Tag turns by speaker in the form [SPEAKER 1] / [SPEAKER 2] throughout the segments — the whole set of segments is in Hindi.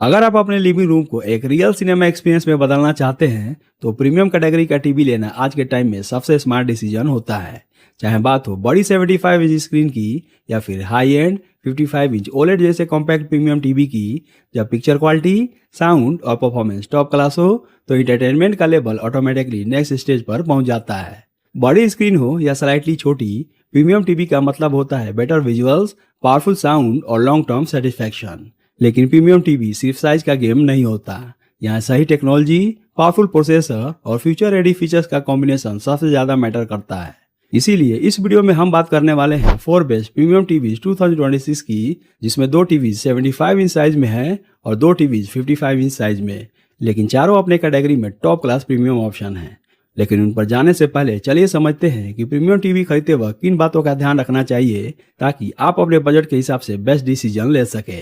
[SPEAKER 1] अगर आप अपने लिविंग रूम को एक रियल सिनेमा एक्सपीरियंस में बदलना चाहते हैं तो प्रीमियम कैटेगरी का टीवी लेना आज के टाइम में सबसे स्मार्ट डिसीजन होता है। चाहे बात हो बड़ी 75 इंच स्क्रीन की या फिर हाई एंड 55 इंच ओलेड जैसे कॉम्पैक्ट प्रीमियम टीवी की, जब पिक्चर क्वालिटी, साउंड और परफॉर्मेंस टॉप क्लास हो तो एंटरटेनमेंट का लेवल ऑटोमेटिकली नेक्स्ट स्टेज पर पहुंच जाता है। बड़ी स्क्रीन हो या स्लाइटली छोटी, प्रीमियम टीवी का मतलब होता है बेटर विजुअल्स, पावरफुल साउंड और लॉन्ग टर्म सेटिस्फैक्शन। लेकिन प्रीमियम टीवी सिर्फ साइज का गेम नहीं होता। यहाँ सही टेक्नोलॉजी, पावरफुल प्रोसेसर और फ्यूचर रेडी फीचर्स का कॉम्बिनेशन सबसे ज्यादा मैटर करता है। इसीलिए इस वीडियो में हम बात करने वाले हैं 4 बेस्ट प्रीमियम टीवीज 2026 की, जिसमें 2 टीवीज 75 इंच साइज में है और 2 टीवीज 55 इंच साइज में, लेकिन चारों अपने कैटेगरी में टॉप क्लास प्रीमियम ऑप्शन है। लेकिन उन पर जाने से पहले चलिए समझते हैं कि प्रीमियम टीवी खरीदते वक्त किन बातों का ध्यान रखना चाहिए ताकि आप अपने बजट के हिसाब से बेस्ट डिसीजन ले सके।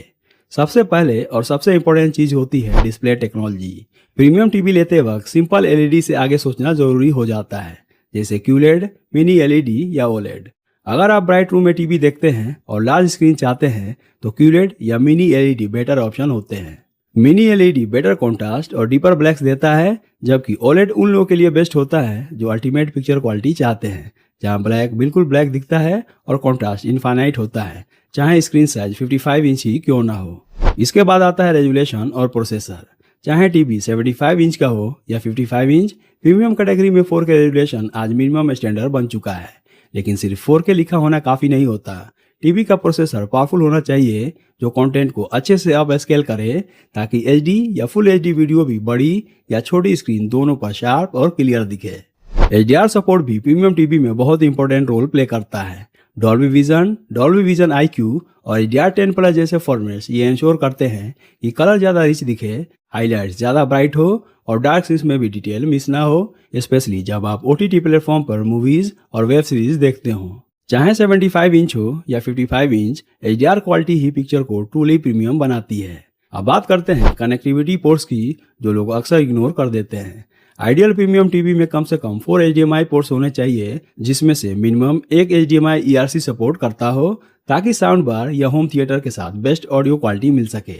[SPEAKER 1] सबसे पहले और सबसे इम्पोर्टेंट चीज होती है डिस्प्ले टेक्नोलॉजी। प्रीमियम टीवी लेते वक्त सिंपल एलईडी से आगे सोचना जरूरी हो जाता है, जैसे क्यूलेड, मिनी एलईडी या ओलेड। अगर आप ब्राइट रूम में टीवी देखते हैं और लार्ज स्क्रीन चाहते हैं तो क्यूलेड या मिनी एलईडी बेटर ऑप्शन होते हैं। मिनी एलईडी बेटर कॉन्ट्रास्ट और डीपर ब्लैक्स देता है, जबकि ओलेड उन लोगों के लिए बेस्ट होता है जो अल्टीमेट पिक्चर क्वालिटी चाहते हैं, जहां ब्लैक बिल्कुल ब्लैक दिखता है और कॉन्ट्रास्ट इनफाइनाइट होता है, चाहे स्क्रीन साइज 55 इंच ही क्यों ना हो। इसके बाद आता है रेजुलेशन और प्रोसेसर। चाहे टीवी 75 इंच का हो या 55 इंच, प्रीमियम कैटेगरी में 4K रेजुलेशन आज मिनिमम स्टैंडर्ड बन चुका है। लेकिन सिर्फ 4K लिखा होना काफी नहीं होता। टीवी का प्रोसेसर पावरफुल होना चाहिए जो कंटेंट को अच्छे से अप स्केल करे, ताकि HD या फुल HD वीडियो भी बड़ी या छोटी स्क्रीन दोनों पर शार्प और क्लियर दिखे। HDR सपोर्ट भी प्रीमियम टीवी में बहुत इंपॉर्टेंट रोल प्ले करता है। डॉल्बी विजन IQ और HDR10 प्लस जैसे फॉर्मेट्स ये इंश्योर करते हैं कि कलर ज्यादा रिच दिखे, हाईलाइट्स ज्यादा ब्राइट हो और डार्क सीन्स में भी डिटेल मिस ना हो, स्पेशली जब आप OTT प्लेटफॉर्म पर मूवीज और वेब सीरीज देखते हो। चाहे 75 इंच हो या 55 इंच, HDR क्वालिटी ही पिक्चर को ट्रूली प्रीमियम बनाती है। अब बात करते हैं कनेक्टिविटी पोर्ट्स की, जो लोग अक्सर इग्नोर कर देते हैं। आइडियल प्रीमियम टीवी में कम से कम 4 HDMI पोर्ट्स होने चाहिए, जिसमें से मिनिमम एक HDMI ERC सपोर्ट करता हो, ताकि साउंड बार या होम थिएटर के साथ बेस्ट ऑडियो क्वालिटी मिल सके।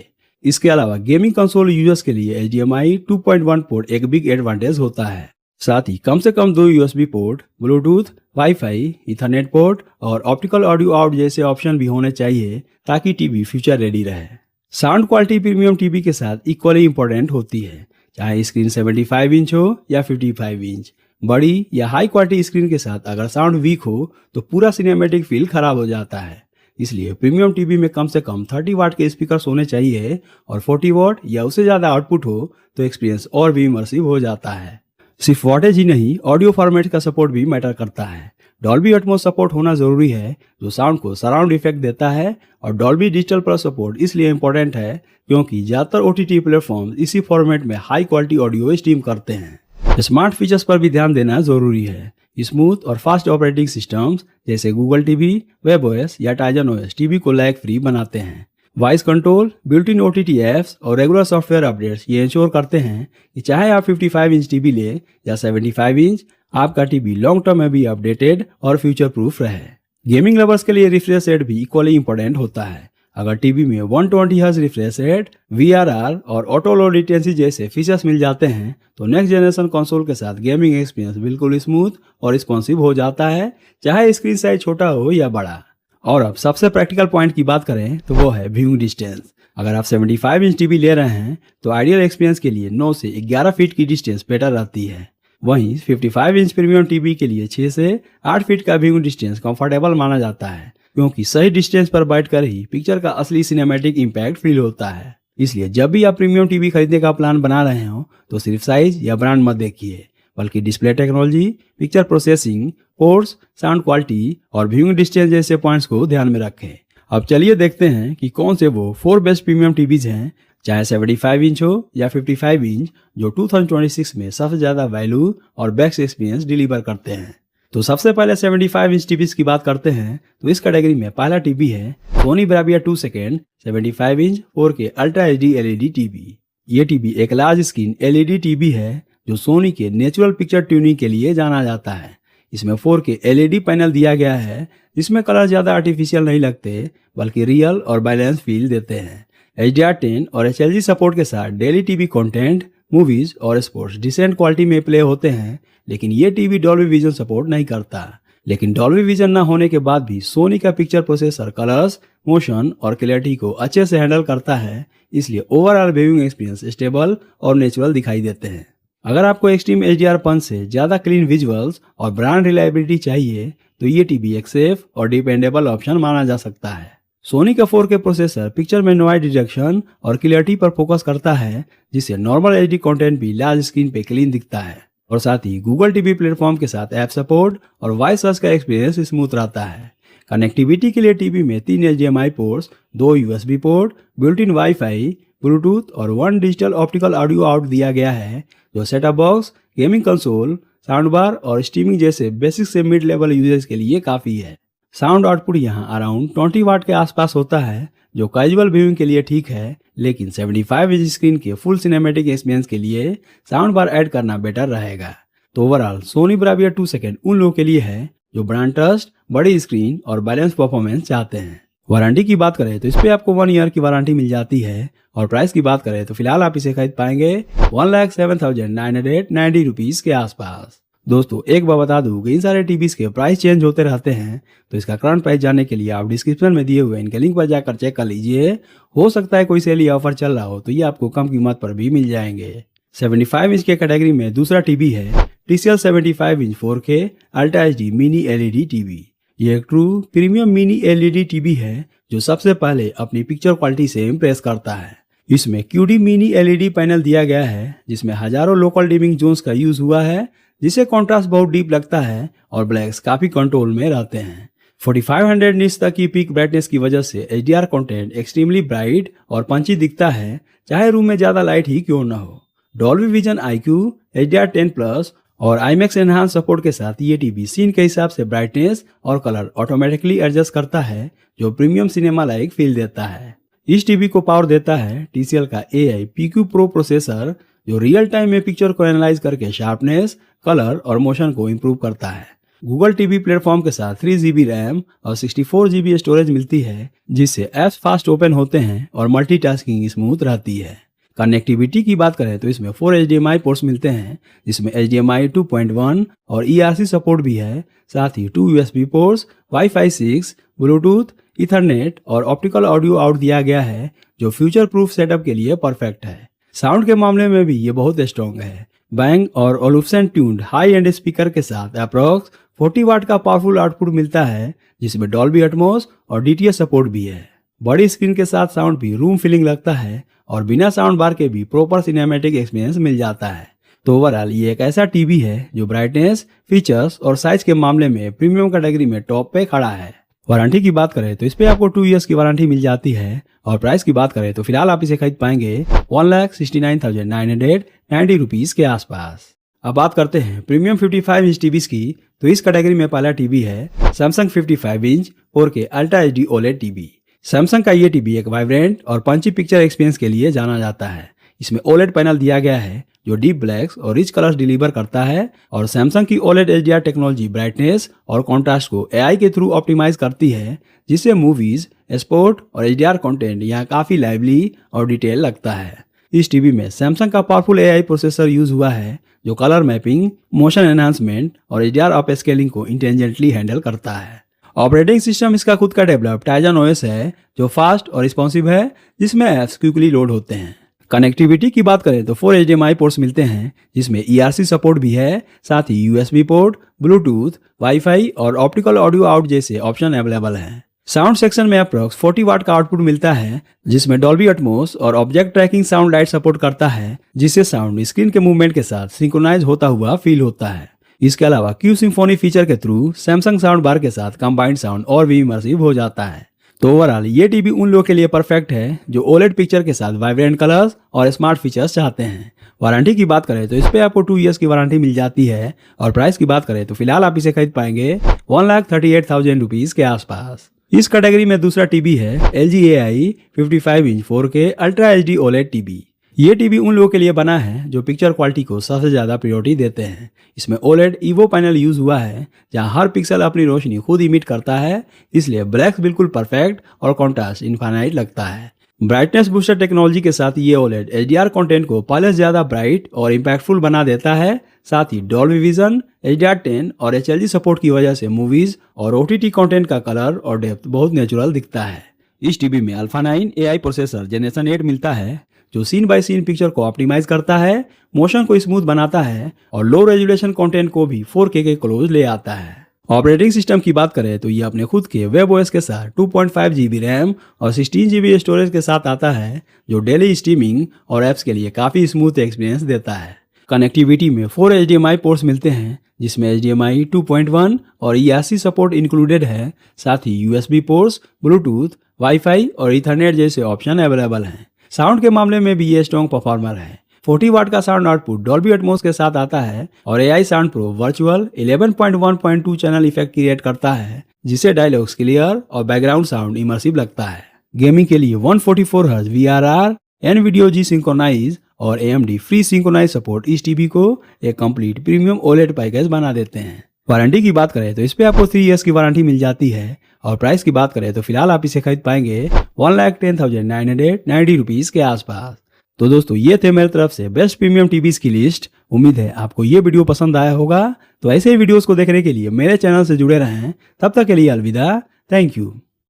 [SPEAKER 1] इसके अलावा गेमिंग कंसोल यूजर्स के लिए HDMI 2.1 पोर्ट एक बिग एडवांटेज होता है। साथ ही कम से कम 2 USB port, Bluetooth, wifi, Ethernet port और ऑप्टिकल ऑडियो आउट जैसे ऑप्शन भी होने चाहिए, ताकि टीवी फ्यूचर रेडी रहे। साउंड क्वालिटी प्रीमियम टीवी के साथ इक्वली इंपॉर्टेंट होती है। चाहे स्क्रीन 75 इंच हो या 55 इंच, बड़ी या हाई क्वालिटी स्क्रीन के साथ अगर साउंड वीक हो तो पूरा सिनेमैटिक फील खराब हो जाता है। इसलिए प्रीमियम टीवी में कम से कम 30 वाट के स्पीकर्स होने चाहिए और 40 वाट या उससे ज्यादा आउटपुट हो तो एक्सपीरियंस और भी इमर्सिव हो जाता है। सिर्फ वॉटेज ही नहीं, ऑडियो फॉर्मेट का सपोर्ट भी मैटर करता है। डॉल्बी एटमॉस सपोर्ट होना जरूरी है, जो साउंड को सराउंड इफेक्ट देता है, और डॉल्बी डिजिटल प्लस सपोर्ट इसलिए इंपॉर्टेंट है क्योंकि ज्यादातर OTT प्लेटफॉर्म इसी फॉर्मेट में हाई क्वालिटी ऑडियो स्ट्रीम करते हैं। स्मार्ट फीचर्स पर भी ध्यान देना जरूरी है। स्मूथ और फास्ट ऑपरेटिंग सिस्टम्स जैसे गूगल टीवी, वेबOS या टाइजन OS टीवी को लैग फ्री बनाते हैं। Voice control, built in OTT apps और रेगुलर सॉफ्टवेयर अपडेट्स ये इंश्योर करते हैं कि चाहे आप 55 इंच टीवी ले या 75 इंच, आपका टीवी लॉन्ग टर्म में भी अपडेटेड और फ्यूचर प्रूफ रहे। गेमिंग लवर्स के लिए रिफ्रेश रेट भी इक्वली इंपॉर्टेंट होता है। अगर टीवी में 120 हर्ट्ज रिफ्रेश रेट, VRR और ऑटो लो लेटेंसी जैसे फीचर्स मिल जाते हैं तो नेक्स्ट जनरेशन कंसोल के साथ गेमिंग एक्सपीरियंस बिल्कुल स्मूथ और रिस्पॉन्सिव हो जाता है, चाहे स्क्रीन साइज छोटा हो या बड़ा। और अब सबसे प्रैक्टिकल पॉइंट की बात करें तो वो है व्यूइंग डिस्टेंस। अगर आप 75 इंच टीवी ले रहे हैं तो आइडियल एक्सपीरियंस के लिए 9 से 11 फीट की डिस्टेंस बेटर रहती है। वहीं 55 इंच प्रीमियम टीवी के लिए 6 से 8 फीट का व्यूइंग डिस्टेंस कंफर्टेबल माना जाता है, क्योंकि सही डिस्टेंस पर बैठकर ही पिक्चर का असली सिनेमैटिक इंपैक्ट फील होता है। इसलिए जब भी आप प्रीमियम टीवी खरीदने का प्लान बना रहे हो तो सिर्फ साइज या ब्रांड मत देखिए, बल्कि display technology, picture processing, ports, sound quality और व्यूइंग डिस्टेंस जैसे पॉइंट्स को ध्यान में रखें। अब चलिए देखते हैं कि कौन से वो 4 बेस्ट प्रीमियम टीवीज हैं, चाहे 75 इंच हो या 55 इंच, जो 2026 में सबसे ज्यादा वैल्यू और बेस्ट एक्सपीरियंस डिलीवर करते हैं। तो सबसे पहले 75 इंच टीवीज की बात करते हैं तो इस कैटेगरी में पहला टीवी है Sony Bravia 2 second 75 inch 4K ultra HD LED TV. ये टीवी एक लार्ज स्क्रीन LED टीवी है जो सोनी के नेचुरल पिक्चर ट्यूनिंग के लिए जाना जाता है। इसमें 4K LED पैनल दिया गया है, जिसमें कलर ज्यादा आर्टिफिशियल नहीं लगते बल्कि रियल और बैलेंस फील देते हैं। HDR10 और HLG सपोर्ट के साथ डेली टीवी कंटेंट, मूवीज और स्पोर्ट्स डिसेंट क्वालिटी में प्ले होते हैं, लेकिन ये टीवी डॉल्बी विजन सपोर्ट नहीं करता। लेकिन डॉल्बी विजन ना होने के बाद भी सोनी का पिक्चर प्रोसेसर कलर्स, मोशन और क्लैरिटी को अच्छे से हैंडल करता है, इसलिए ओवरऑल व्यूइंग एक्सपीरियंस स्टेबल और नेचुरल दिखाई देते हैं। अगर आपको एक्सट्रीम HDR5 से ज़्यादा क्लीन विजुअल्स और ब्रांड रिलायबिलिटी चाहिए तो ये टीवी एक सेफ और डिपेंडेबल ऑप्शन माना जा सकता है। सोनी का 4K प्रोसेसर पिक्चर में नॉइज डिटेक्शन और क्लियरिटी पर फोकस करता है, जिससे नॉर्मल HD कंटेंट भी लार्ज स्क्रीन पे क्लीन दिखता है। और साथ ही गूगल टीवी प्लेटफॉर्म के साथ ऐप सपोर्ट और वॉइस सर्च का एक्सपीरियंस स्मूथ रहता है। कनेक्टिविटी के लिए टीवी में 3 HDMI ports, 2 USB port, built in wifi, Bluetooth और 1 डिजिटल ऑप्टिकल ऑडियो आउट दिया गया है, जो setup box, gaming console, sound bar और स्ट्रीमिंग जैसे बेसिक से मिड लेवल यूजर्स के लिए काफ़ी है। साउंड आउटपुट यहाँ अराउंड 20 वाट के आसपास होता है, जो कैजुअल व्यूइंग के लिए ठीक है, लेकिन 75 इंच स्क्रीन के फुल सिनेमैटिक एक्सपीरियंस के लिए साउंड बार ऐड करना बेटर रहेगा। तो ओवरऑल सोनी ब्राविया 2 सेकंड उन लोगों के लिए है जो ब्रांड ट्रस्ट, बड़ी स्क्रीन और बैलेंस परफॉर्मेंस चाहते हैं। वारंटी की बात करें तो इस पे आपको 1 ईयर की वारंटी मिल जाती है, और प्राइस की बात करें तो फिलहाल आप इसे खरीद पाएंगे 1,07,990 रुपीज के आसपास। दोस्तों एक बार बता दूं कि इन सारे टीवीज के प्राइस चेंज होते रहते हैं, तो इसका करंट प्राइस जानने के लिए आप डिस्क्रिप्शन में दिए हुए इनके लिंक पर जाकर चेक कर लीजिए। हो सकता है कोई सेल या ऑफर चल रहा हो तो ये आपको कम कीमत पर भी मिल जाएंगे। 75 इंच के कैटेगरी में दूसरा टीवी है TCL 75 inch 4K ultra HD mini LED TV. ये एक true premium mini LED TV है जो सबसे पहले अपनी पिक्चर क्वालिटी से इम्प्रेस करता है। इसमें QD मिनी LED पैनल दिया गया है, जिसमें हजारों लोकल डिमिंग जोन्स का यूज हुआ है, जिससे कॉन्ट्रास्ट बहुत डीप लगता है और ब्लैक्स काफी कंट्रोल में रहते हैं। 4500 निट्स तक की पीक ब्राइटनेस की वजह से HDR कंटेंट एक्सट्रीमली ब्राइट और पंची दिखता है, चाहे रूम में ज्यादा लाइट ही क्यों न हो। डॉल्बी विजन IQ, HDR10+ और IMAX एनहांस सपोर्ट के साथ ये टीवी सीन के हिसाब से ब्राइटनेस और कलर ऑटोमेटिकली एडजस्ट करता है, जो प्रीमियम सिनेमा लाइक फील देता है। इस टीवी को पावर देता है TCL का AI PQ Pro प्रोसेसर, जो रियल टाइम में पिक्चर को एनालाइज करके शार्पनेस, कलर और मोशन को इम्प्रूव करता है। गूगल टीवी प्लेटफॉर्म के साथ 3GB रैम और 64GB स्टोरेज मिलती है, जिससे ऐप्स फास्ट ओपन होते हैं और मल्टीटास्किंग स्मूथ रहती है। कनेक्टिविटी की बात करें तो इसमें 4 HDMI पोर्ट्स मिलते हैं, जिसमें HDMI 2.1 और ERC सपोर्ट भी है। साथ ही 2 USB ports, wifi 6, Bluetooth, Ethernet और ऑप्टिकल ऑडियो आउट दिया गया है, जो फ्यूचर प्रूफ सेटअप के लिए परफेक्ट है। साउंड के मामले में भी ये बहुत स्ट्रॉन्ग है। बैंग और ओलुफ्सन ट्यून्ड हाई एंड स्पीकर के साथ अप्रॉक्स 40 वाट का पावरफुल आउटपुट मिलता है, जिसमें डॉल्बी एटमॉस और DTS सपोर्ट भी है। बड़ी स्क्रीन के साथ साउंड भी रूम फीलिंग लगता है और बिना साउंड बार के भी प्रॉपर सिनेमैटिक एक्सपीरियंस मिल जाता है। तो ओवरऑल ये एक ऐसा टीवी है जो ब्राइटनेस, फीचर्स और साइज के मामले में प्रीमियम कैटेगरी में टॉप पे खड़ा है। वारंटी की बात करें तो इस पे आपको 2 इयर्स की वारंटी मिल जाती है, और प्राइस की बात करें तो फिलहाल आप इसे खरीद पाएंगे 1,69,990 रुपीज के आसपास। अब बात करते हैं प्रीमियम 55 इंच टीवीज की, तो इस कैटेगरी में पहला टीवी है Samsung 55 inch 4K ultra HD OLED TV. Samsung का ये टीवी एक वाइब्रेंट और पंची पिक्चर एक्सपीरियंस के लिए जाना जाता है। इसमें OLED पैनल दिया गया है जो डीप ब्लैक्स और रिच कलर्स डिलीवर करता है, और सैमसंग की OLED HDR टेक्नोलॉजी ब्राइटनेस और कॉन्ट्रास्ट को AI के थ्रू ऑप्टिमाइज करती है, जिससे मूवीज, स्पोर्ट और HDR कंटेंट यहाँ काफी लाइवली और डिटेल लगता है। इस टीवी में सैमसंग का पावरफुल AI प्रोसेसर यूज हुआ है, जो कलर मैपिंग, मोशन एनहांसमेंट और HDR अप स्केलिंग को इंटेलिजेंटली हैंडल करता है। ऑपरेटिंग सिस्टम इसका खुद का डेवलप टाइजन OS है, जो फास्ट और रिस्पॉन्सिव है, जिसमें ऐप्स क्विकली लोड होते हैं। कनेक्टिविटी की बात करें तो 4 HDMI पोर्ट्स मिलते हैं, जिसमें ERC सपोर्ट भी है। साथ ही USB पोर्ट, ब्लूटूथ, वाईफाई और ऑप्टिकल ऑडियो आउट जैसे ऑप्शन अवेलेबल हैं। साउंड सेक्शन में अप्रॉक्स 40 वाट का आउटपुट मिलता है, जिसमें डॉल्बी एटमॉस और object tracking sound light support करता है, जिससे साउंड स्क्रीन के मूवमेंट के साथ सिंक्रोनाइज होता हुआ फील होता है। इसके अलावा Q सिम्फोनी फीचर के थ्रू सैमसंग साउंड बार के साथ कंबाइंड साउंड और भी इमर्सिव हो जाता है। तो ओवरऑल ये टीवी उन लोगों के लिए परफेक्ट है जो OLED पिक्चर के साथ वाइब्रेंट कलर्स और स्मार्ट फीचर्स चाहते हैं। वारंटी की बात करें तो इस पे आपको 2 इयर्स की वारंटी मिल जाती है, और प्राइस की बात करें तो फिलहाल आप इसे खरीद पाएंगे 1,38,000 रुपीज के आसपास। इस कैटेगरी में दूसरा टीवी है LG AI 55 inch 4K ultra HD OLED TV. ये टीवी उन लोगों के लिए बना है जो पिक्चर क्वालिटी को सबसे ज्यादा प्रायोरिटी देते हैं। इसमें OLED EVO पैनल यूज हुआ है, जहां हर पिक्सल अपनी रोशनी खुद इमिट करता है, इसलिए ब्लैक्स बिल्कुल परफेक्ट और कॉन्ट्रास्ट इनफाइनाइट लगता है। ब्राइटनेस बूस्टर टेक्नोलॉजी के साथ ये OLED HDR कंटेंट को पहले से ज्यादा ब्राइट और इम्पैक्टफुल बना देता है। साथ ही डॉल्बी विजन, HDR10 और HLG सपोर्ट की वजह से मूवीज और OTT कंटेंट का कलर और डेप्थ बहुत नेचुरल दिखता है। इस टीवी में अल्फा 9 AI प्रोसेसर जनरेशन 8 मिलता है, जो सीन बाय सीन पिक्चर को ऑप्टिमाइज करता है, मोशन को स्मूथ बनाता है और लो रेजोल्यूशन कंटेंट को भी 4K के क्लोज ले आता है। ऑपरेटिंग सिस्टम की बात करें तो ये अपने खुद के वेब OS के साथ 2.5 GB रैम और 16 GB स्टोरेज के साथ आता है, जो डेली स्ट्रीमिंग और एप्स के लिए काफ़ी स्मूथ एक्सपीरियंस देता है। कनेक्टिविटी में 4 HDMI पोर्ट्स मिलते हैं, जिसमें HDMI 2.1 और ERC सपोर्ट इंक्लूडेड है। साथ ही USB पोर्ट्स, ब्लूटूथ, वाईफाई और ईथरनेट जैसे ऑप्शन अवेलेबल हैं। साउंड के मामले में भी ये स्ट्रॉन्ग परफॉर्मर है। 40 वाट का साउंड आउटपुट डॉल्बी एटमॉस के साथ आता है और AI sound pro virtual 11.1.2 channel effect create करता है, जिसे डायलॉग्स क्लियर और बैकग्राउंड साउंड इमर्सिव लगता है। गेमिंग के लिए 144 Hz VRR, NVIDIA G synchronise और AMD फ्री सिंक्रोनाइज सपोर्ट इस टीवी को एक कंप्लीट प्रीमियम OLED पैकेज बना देते हैं। वारंटी की बात करें तो इस पे आपको 3 इयर्स की वारंटी मिल जाती है और प्राइस की बात करें तो फिलहाल आप इसे खरीद पाएंगे 1,10,990 रुपीज के आसपास। तो दोस्तों ये थे मेरी तरफ से बेस्ट प्रीमियम टीवीज की लिस्ट। उम्मीद है आपको ये वीडियो पसंद आया होगा। तो ऐसे ही वीडियोस को देखने के लिए मेरे चैनल से जुड़े रहें। तब तक के लिए अलविदा। Thank you.